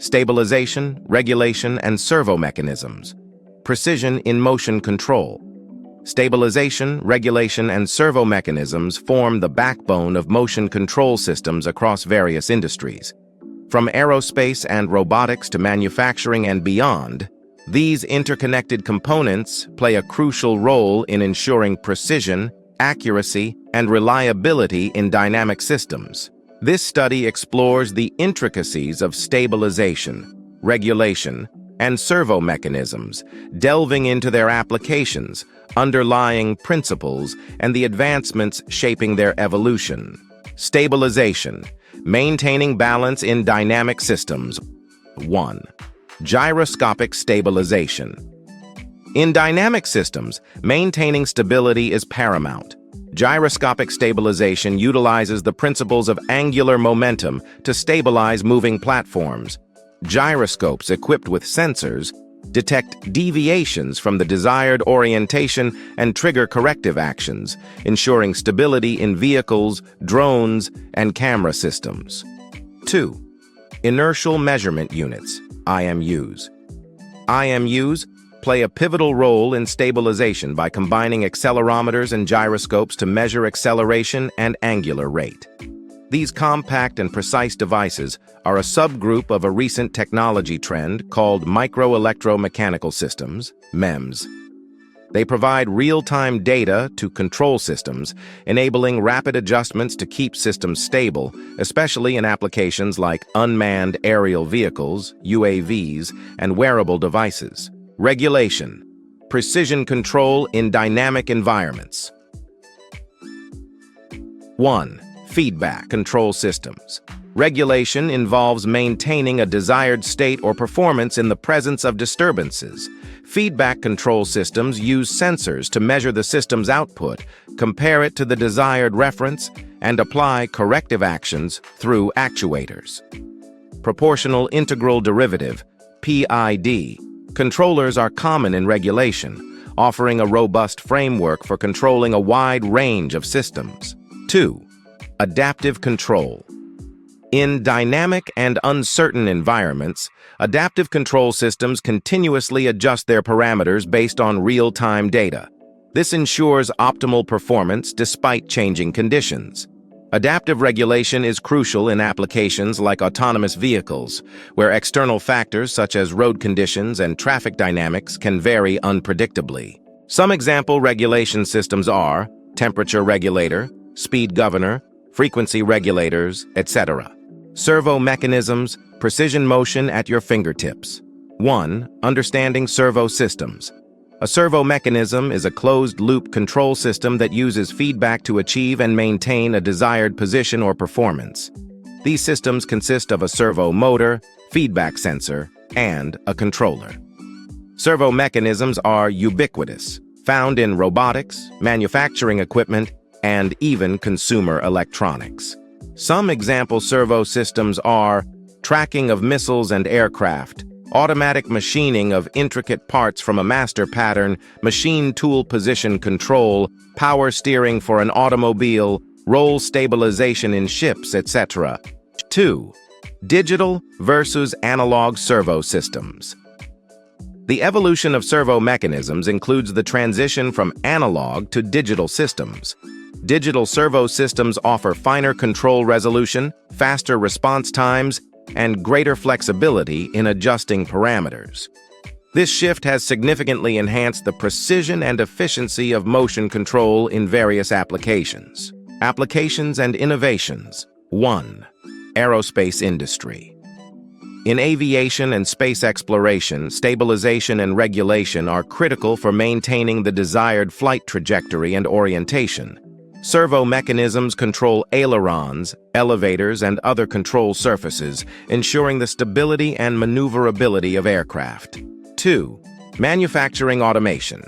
stabilization, regulation, and servo mechanisms, precision in motion control. Stabilization, regulation, and servo mechanisms form the backbone of motion control systems across various industries. From aerospace and robotics to manufacturing and beyond, these interconnected components play a crucial role in ensuring precision, accuracy, and reliability in dynamic systems. This study explores the intricacies of stabilization, regulation, and servo mechanisms, delving into their applications, underlying principles, and the advancements shaping their evolution. Stabilization, maintaining balance in dynamic systems. 1. Gyroscopic stabilization. In dynamic systems, maintaining stability is paramount. Gyroscopic stabilization utilizes the principles of angular momentum to stabilize moving platforms. Gyroscopes equipped with sensors detect deviations from the desired orientation and trigger corrective actions, ensuring stability in vehicles, drones, and camera systems. 2. Inertial measurement units, IMUs. IMUs play a pivotal role in stabilization by combining accelerometers and gyroscopes to measure acceleration and angular rate. These compact and precise devices are a subgroup of a recent technology trend called microelectromechanical systems, MEMS. They provide real-time data to control systems, enabling rapid adjustments to keep systems stable, especially in applications like unmanned aerial vehicles, UAVs, and wearable devices. Regulation, precision control in dynamic environments. 1. Feedback control systems. Regulation involves maintaining a desired state or performance in the presence of disturbances. Feedback control systems use sensors to measure the system's output, compare it to the desired reference, and apply corrective actions through actuators. Proportional integral derivative, PID. Controllers are common in regulation, offering a robust framework for controlling a wide range of systems. 2. Adaptive control. In dynamic and uncertain environments, adaptive control systems continuously adjust their parameters based on real-time data. This ensures optimal performance despite changing conditions. Adaptive regulation is crucial in applications like autonomous vehicles, where external factors such as road conditions and traffic dynamics can vary unpredictably. Some example regulation systems are temperature regulator, speed governor, frequency regulators, etc. Servo mechanisms, precision motion at your fingertips. 1. Understanding servo systems. A servo mechanism is a closed-loop control system that uses feedback to achieve and maintain a desired position or performance. These systems consist of a servo motor, feedback sensor, and a controller. Servo mechanisms are ubiquitous, found in robotics, manufacturing equipment, and even consumer electronics. Some example servo systems are tracking of missiles and aircraft, automatic machining of intricate parts from a master pattern, machine tool position control, power steering for an automobile, roll stabilization in ships, etc. 2. Digital versus analog servo systems. The evolution of servo mechanisms includes the transition from analog to digital systems. Digital servo systems offer finer control resolution, faster response times, and greater flexibility in adjusting parameters. This shift has significantly enhanced the precision and efficiency of motion control in various applications. Applications and innovations. 1. Aerospace industry. In aviation and space exploration, stabilization and regulation are critical for maintaining the desired flight trajectory and orientation. Servo mechanisms control ailerons, elevators, and other control surfaces, ensuring the stability and maneuverability of aircraft. 2. Manufacturing automation.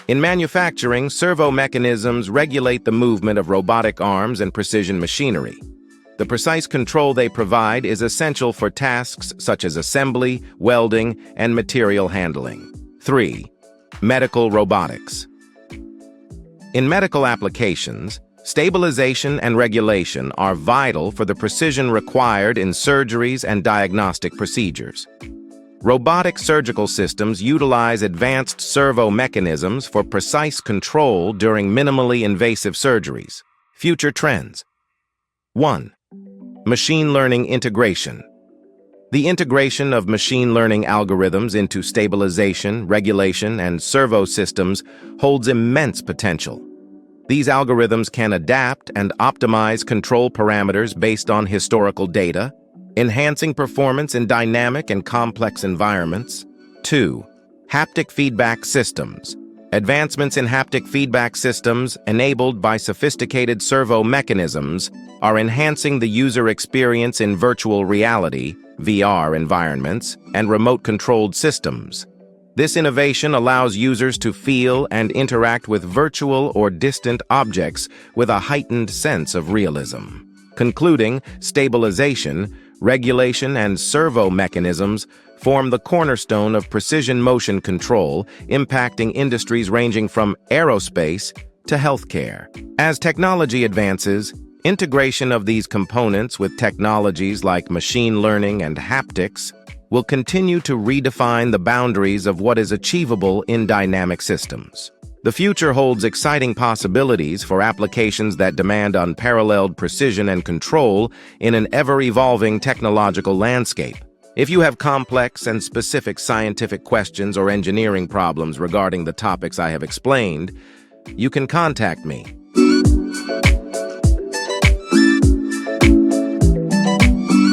In manufacturing, servo mechanisms regulate the movement of robotic arms and precision machinery. The precise control they provide is essential for tasks such as assembly, welding, and material handling. 3. Medical robotics. In medical applications, Stabilization and regulation are vital for the precision required in surgeries and diagnostic procedures. Robotic surgical systems utilize advanced servo mechanisms for precise control during minimally invasive surgeries. Future trends. 1. Machine learning integration. The integration of machine learning algorithms into stabilization, regulation, and servo systems holds immense potential. These algorithms can adapt and optimize control parameters based on historical data, enhancing performance in dynamic and complex environments. 2. Haptic feedback systems. Advancements in haptic feedback systems, enabled by sophisticated servo mechanisms, are enhancing the user experience in virtual reality, VR environments, and remote-controlled systems. This innovation allows users to feel and interact with virtual or distant objects with a heightened sense of realism. Concluding, stabilization, regulation, and servo mechanisms form the cornerstone of precision motion control, impacting industries ranging from aerospace to healthcare. As technology advances, integration of these components with technologies like machine learning and haptics will continue to redefine the boundaries of what is achievable in dynamic systems. The future holds exciting possibilities for applications that demand unparalleled precision and control in an ever-evolving technological landscape. If you have complex and specific scientific questions or engineering problems regarding the topics I have explained, you can contact me.